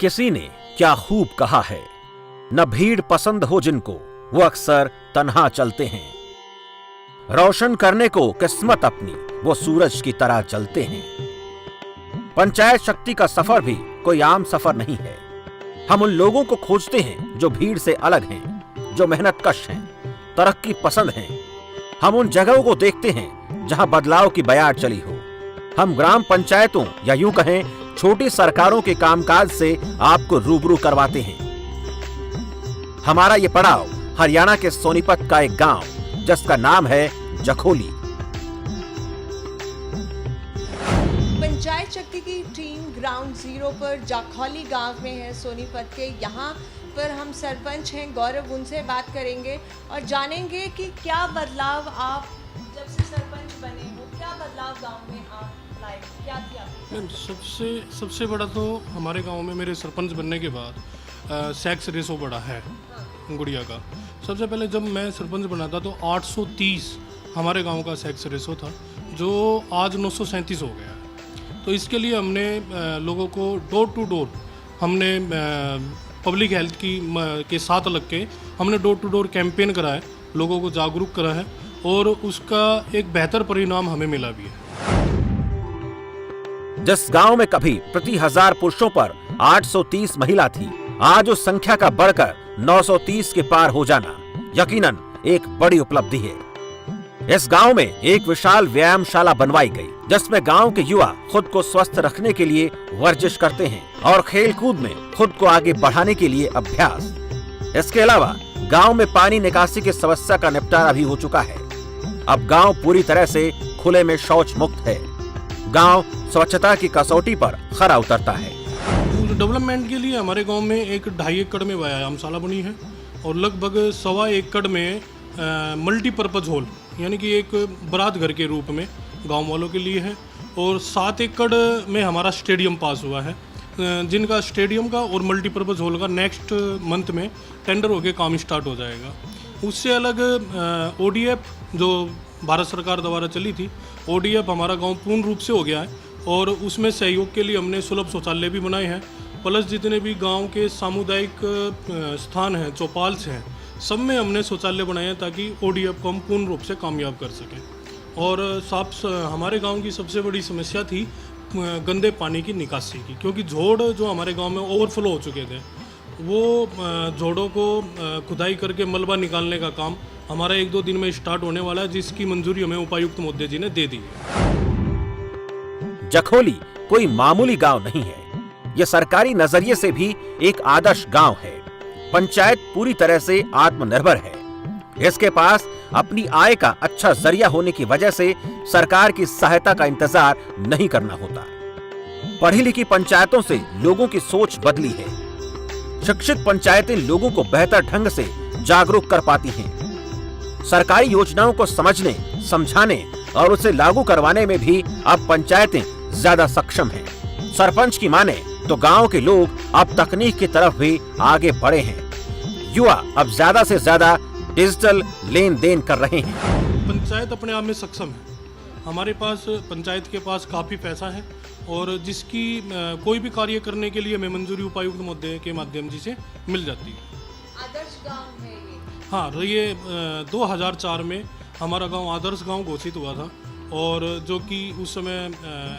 किसी ने क्या खूब कहा है, न भीड़ पसंद हो जिनको, वो अक्सर तन्हा चलते हैं। रोशन करने को किस्मत अपनी, वो सूरज की तरह जलते हैं। पंचायत शक्ति का सफर भी कोई आम सफर नहीं है। हम उन लोगों को खोजते हैं जो भीड़ से अलग हैं, जो मेहनतकश हैं, तरक्की पसंद हैं। हम उन जगहों को देखते हैं जहां बदलाव की बयार चली हो। हम ग्राम पंचायतों या यूं कहें छोटी सरकारों के कामकाज से आपको रूबरू करवाते हैं। हमारा ये पड़ाव हरियाणा के सोनीपत का एक गांव जिसका नाम है जखोली। पंचायत शक्ति की टीम ग्राउंड जीरो पर जखोली गांव में है, सोनीपत के। यहाँ पर हम सरपंच हैं गौरव, उनसे बात करेंगे और जानेंगे कि क्या बदलाव आप जब से सरपंच बने हो, क्या बदलाव गांव में आप लाए, क्या थी आपकी? सबसे बड़ा तो हमारे गांव में मेरे सरपंच बनने के बाद सेक्स रेशो बढ़ा है गुड़िया का। सबसे पहले जब मैं सरपंच बना था तो 830 हमारे गांव का सेक्स रेशो था, जो आज 937 हो गया है। तो इसके लिए हमने लोगों को डोर टू डोर हमने पब्लिक हेल्थ के साथ लग के हमने डोर टू डोर कैंपेन करा है, लोगों को जागरूक करा है और उसका एक बेहतर परिणाम हमें मिला भी है। जिस गांव में कभी प्रति 1000 पुरुषों पर 830 महिला थी, आज उस संख्या का बढ़कर 930 के पार हो जाना यकीनन एक बड़ी उपलब्धि है। इस गांव में एक विशाल व्यायामशाला बनवाई गई, जिसमें गांव के युवा खुद को स्वस्थ रखने के लिए वर्जिश करते हैं और खेल कूद में खुद को आगे बढ़ाने के लिए अभ्यास। इसके अलावा गांव में पानी निकासी की समस्या का निपटारा भी हो चुका है। अब गांव पूरी तरह से खुले में शौच मुक्त है। गांव स्वच्छता की कसौटी पर खरा उतरता है। डेवलपमेंट के लिए हमारे गांव में एक 2.5 एकड़ में व्यायामशाला बनी है और लगभग 1.25 एकड़ में मल्टीपर्पज हॉल यानी कि एक बारात घर के रूप में गांव वालों के लिए है, और 7 एकड़ में हमारा स्टेडियम पास हुआ है, जिनका स्टेडियम का और मल्टीपर्पज हॉल का नेक्स्ट मंथ में टेंडर होकर काम स्टार्ट हो जाएगा। उससे अलग ODF जो भारत सरकार द्वारा चली थी, ODF हमारा गांव पूर्ण रूप से हो गया है और उसमें सहयोग के लिए हमने सुलभ शौचालय भी बनाए हैं। प्लस जितने भी गांव के सामुदायिक स्थान हैं, चौपाल्स हैं, सब में हमने शौचालय बनाए हैं ताकि ODF को हम पूर्ण रूप से कामयाब कर सकें। और हमारे गांव की सबसे बड़ी समस्या थी गंदे पानी की निकासी की, क्योंकि झोड़ जो हमारे गांव में ओवरफ्लो हो चुके थे, वो झोड़ों को खुदाई करके मलबा निकालने का काम हमारा 1-2 दिन में स्टार्ट होने वाला है, जिसकी मंजूरी हमें उपायुक्त महोदय जी ने दे दी है। जखोली कोई मामूली गांव नहीं है, यह सरकारी नजरिए से भी एक आदर्श गांव है। पंचायत पूरी तरह से आत्मनिर्भर है। इसके पास अपनी आय का अच्छा जरिया होने की वजह से सरकार की सहायता का इंतजार नहीं करना होता। पढ़ी लिखी पंचायतों से लोगों की सोच बदली है। शिक्षित पंचायतें लोगों को बेहतर ढंग से जागरूक कर पाती हैं। सरकारी योजनाओं को समझने, समझाने और उसे लागू करवाने में भी अब पंचायतें ज्यादा सक्षम हैं। सरपंच की माने तो गांव के लोग अब तकनीक की तरफ भी आगे बढ़े हैं। युवा अब ज्यादा से ज्यादा डिजिटल लेन देन कर रहे हैं। पंचायत अपने आप में सक्षम है। हमारे पास पंचायत के पास काफ़ी पैसा है और जिसकी कोई भी कार्य करने के लिए हमें मंजूरी उपायुक्त महोदय के माध्यम से मिल जाती है। आदर्श गांव है ये। हाँ, ये 2004 में हमारा गांव आदर्श गांव घोषित हुआ था, और जो कि उस समय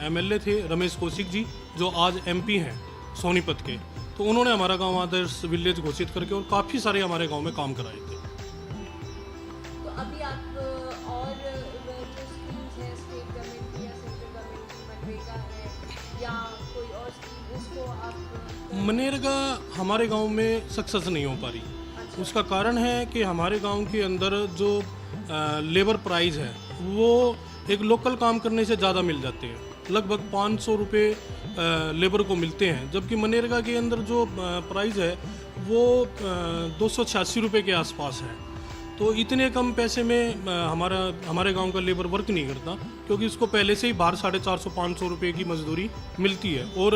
MLA थे रमेश कौशिक जी, जो आज MP हैं सोनीपत के, तो उन्होंने हमारा गांव आदर्श विलेज घोषित करके और काफ़ी सारे हमारे गांव में काम कराए थे। तो अभी आप और जो स्कीम्स हैं, स्टेट गवर्नमेंट की या सेंट्रल गवर्नमेंट की, मनरेगा है या कोई और स्कीम, उसको आप? मनरेगा हमारे गांव में सक्सेस नहीं हो पा रही। उसका कारण है कि हमारे गांव के अंदर जो लेबर प्राइस है वो एक लोकल काम करने से ज़्यादा मिल जाते हैं। लगभग 500 रुपये लेबर को मिलते हैं, जबकि मनरेगा के अंदर जो प्राइस है वो 286 रुपये के आसपास है। तो इतने कम पैसे में हमारे गांव का लेबर वर्क नहीं करता, क्योंकि उसको पहले से ही बाहर 450-500 रुपये की मजदूरी मिलती है। और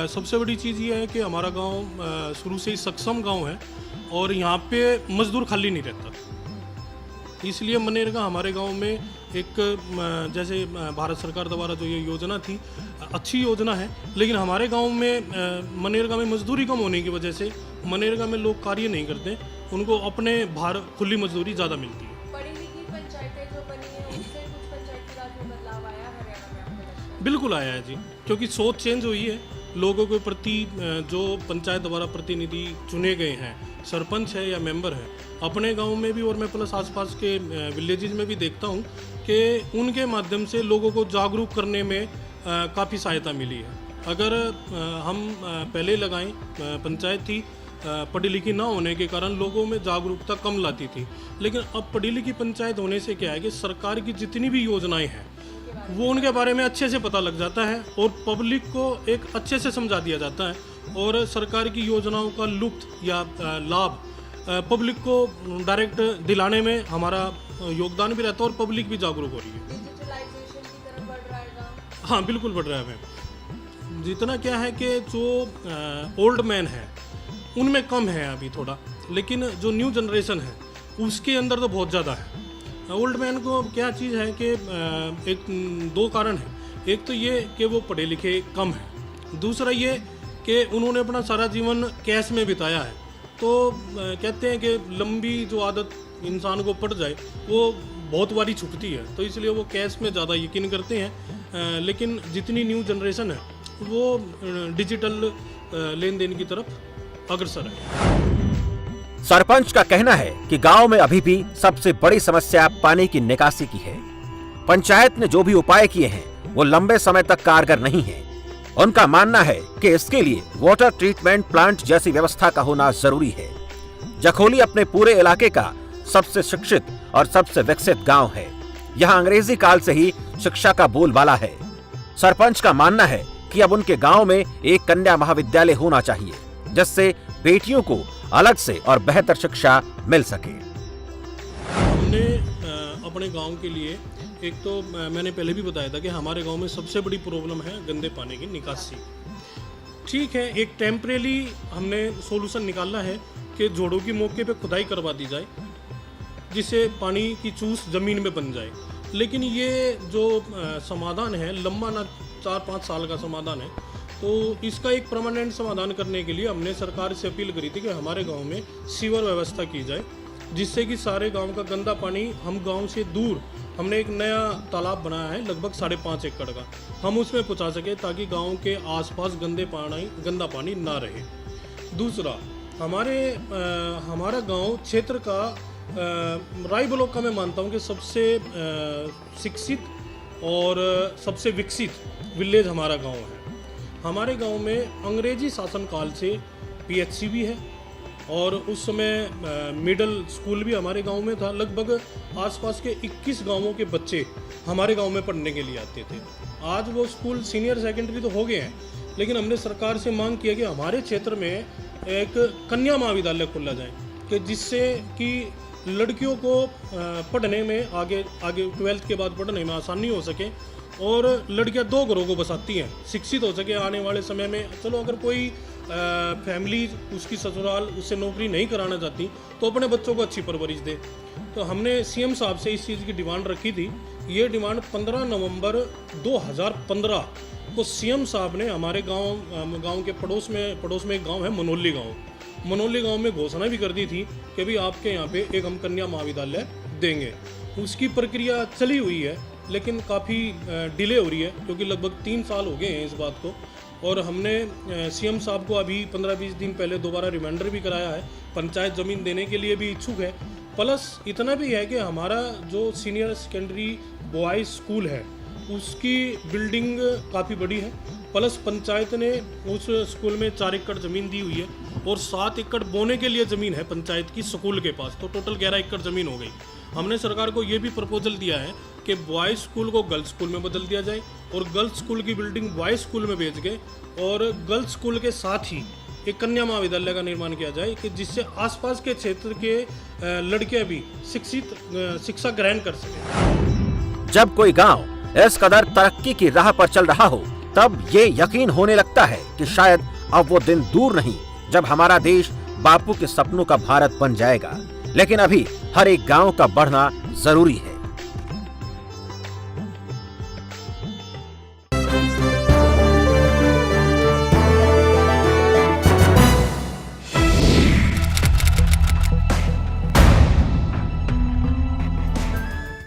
सबसे बड़ी चीज़ ये है कि हमारा गांव शुरू से ही सक्षम गांव है और यहाँ पे मजदूर खाली नहीं रहता, इसलिए मनरेगा हमारे गांव में जैसे भारत सरकार द्वारा जो ये योजना थी, अच्छी योजना है, लेकिन हमारे गांव में मनरेगा में मजदूरी कम होने की वजह से मनरेगा में लोग कार्य नहीं करते, उनको अपने खुली मजदूरी ज़्यादा मिलती है। पढ़ी लिखी पंचायतें जो बनी है उससे कुछ पंचायती राज में बदलाव आया हरियाणा में, आपको लगता है? बिल्कुल आया है जी, क्योंकि सोच चेंज हुई है लोगों के प्रति। जो पंचायत द्वारा प्रतिनिधि चुने गए हैं, सरपंच है या मेंबर है, अपने गांव में भी और मैं प्लस आसपास के विलेजेस में भी देखता हूं कि उनके माध्यम से लोगों को जागरूक करने में काफ़ी सहायता मिली है। अगर हम पहले लगाएं, पंचायत थी पढ़ी लिखी ना होने के कारण लोगों में जागरूकता कम लाती थी, लेकिन अब पढ़ी लिखी पंचायत होने से क्या है कि सरकार की जितनी भी योजनाएं हैं वो उनके बारे में अच्छे से पता लग जाता है और पब्लिक को एक अच्छे से समझा दिया जाता है और सरकार की योजनाओं का लुप्त या लाभ पब्लिक को डायरेक्ट दिलाने में हमारा योगदान भी रहता है और पब्लिक भी जागरूक हो रही है। डिजिटलाइजेशन की तरफ बढ़ रहा है गाँव? हाँ, बिल्कुल बढ़ रहा है मैम। जितना क्या है कि जो ओल्ड मैन है उनमें कम है अभी थोड़ा, लेकिन जो न्यू जनरेशन है उसके अंदर तो बहुत ज़्यादा है। ओल्ड मैन को क्या चीज़ है कि एक दो कारण है, एक तो ये कि वो पढ़े लिखे कम है, दूसरा ये कि उन्होंने अपना सारा जीवन कैश में बिताया है। तो कहते हैं कि लंबी जो आदत इंसान को पड़ जाए वो बहुत बारी छुपती है, तो इसलिए वो कैश में ज़्यादा यकीन करते हैं। लेकिन जितनी न्यू जनरेशन है वो डिजिटल लेन देन की तरफ अग्रसर है। सरपंच का कहना है कि गांव में अभी भी सबसे बड़ी समस्या पानी की निकासी की है। पंचायत ने जो भी उपाय किए हैं वो लंबे समय तक कारगर नहीं है। उनका मानना है कि इसके लिए वाटर ट्रीटमेंट प्लांट जैसी व्यवस्था का होना जरूरी है। जखोली अपने पूरे इलाके का सबसे शिक्षित और सबसे विकसित गांव है। यहाँ अंग्रेजी काल से ही शिक्षा का बोलबाला है। सरपंच का मानना है कि अब उनके गांव में एक कन्या महाविद्यालय होना चाहिए, जिससे बेटियों को अलग से और बेहतर शिक्षा मिल सके। हमने अपने गांव के लिए, एक तो मैंने पहले भी बताया था कि हमारे गांव में सबसे बड़ी प्रॉब्लम है गंदे पानी की निकासी। ठीक है, एक टेम्परेरी हमने सॉल्यूशन निकाला है कि जोड़ों की मौके पे खुदाई करवा दी जाए जिससे पानी की चूस ज़मीन में बन जाए, लेकिन ये जो समाधान है लंबा ना 4-5 साल का समाधान है। तो इसका एक परमानेंट समाधान करने के लिए हमने सरकार से अपील करी थी कि हमारे गांव में सीवर व्यवस्था की जाए, जिससे कि सारे गांव का गंदा पानी हम गांव से दूर, हमने एक नया तालाब बनाया है लगभग 5.5 एकड़ का, हम उसमें पहुंचा सके ताकि गांव के आसपास गंदा पानी ना रहे। दूसरा, हमारा गांव क्षेत्र का राय ब्लॉक का मैं मानता हूं कि सबसे शिक्षित और सबसे विकसित विलेज हमारा गांव है। हमारे गांव में अंग्रेजी शासन काल से पीएचसी भी है और उस समय मिडिल स्कूल भी हमारे गांव में था। लगभग आसपास के 21 गांवों के बच्चे हमारे गांव में पढ़ने के लिए आते थे। आज वो स्कूल सीनियर सेकेंडरी तो हो गए हैं, लेकिन हमने सरकार से मांग किया कि हमारे क्षेत्र में एक कन्या महाविद्यालय खोला जाए कि जिससे कि लड़कियों को पढ़ने में आगे 12th के बाद पढ़ने में आसानी हो सके और लड़कियां 2 घरों को बसाती हैं, शिक्षित हो सके आने वाले समय में। चलो अगर कोई फैमिली उसकी ससुराल उससे नौकरी नहीं कराना चाहती तो अपने बच्चों को अच्छी परवरिश दे। तो हमने सीएम साहब से इस चीज़ की डिमांड रखी थी। ये डिमांड 15 नवंबर 2015 को सीएम साहब ने हमारे गांव के पड़ोस में एक गांव है मनोली गांव में घोषणा भी कर दी थी कि भाई आपके यहाँ पे एक हम कन्या महाविद्यालय देंगे। उसकी प्रक्रिया चली हुई है, लेकिन काफ़ी डिले हो रही है क्योंकि लगभग 3 साल हो गए हैं इस बात को। और हमने सीएम साहब को अभी 15-20 दिन पहले दोबारा रिमाइंडर भी कराया है। पंचायत ज़मीन देने के लिए भी इच्छुक है। प्लस इतना भी है कि हमारा जो सीनियर सेकेंडरी बॉयज़ स्कूल है उसकी बिल्डिंग काफ़ी बड़ी है। प्लस पंचायत ने उस स्कूल में 4 एकड़ ज़मीन दी हुई है और 7 एकड़ बोने के लिए ज़मीन है पंचायत की स्कूल के पास, तो टोटल 11 एकड़ ज़मीन हो गई। हमने सरकार को ये भी प्रपोजल दिया है कि बॉयज़ स्कूल को गर्ल्स स्कूल में बदल दिया जाए और गर्ल्स स्कूल की बिल्डिंग बॉयज़ स्कूल में भेज के और गर्ल्स स्कूल के साथ ही एक कन्या महाविद्यालय का निर्माण किया जाए कि जिससे आसपास के क्षेत्र के लड़कियां भी शिक्षा ग्रहण कर सकें। जब कोई गांव इस कदर तरक्की की राह पर चल रहा हो तब ये यकीन होने लगता है कि शायद अब वो दिन दूर नहीं जब हमारा देश बापू के सपनों का भारत बन जाएगा। लेकिन अभी हर एक गांव का बढ़ना जरूरी है।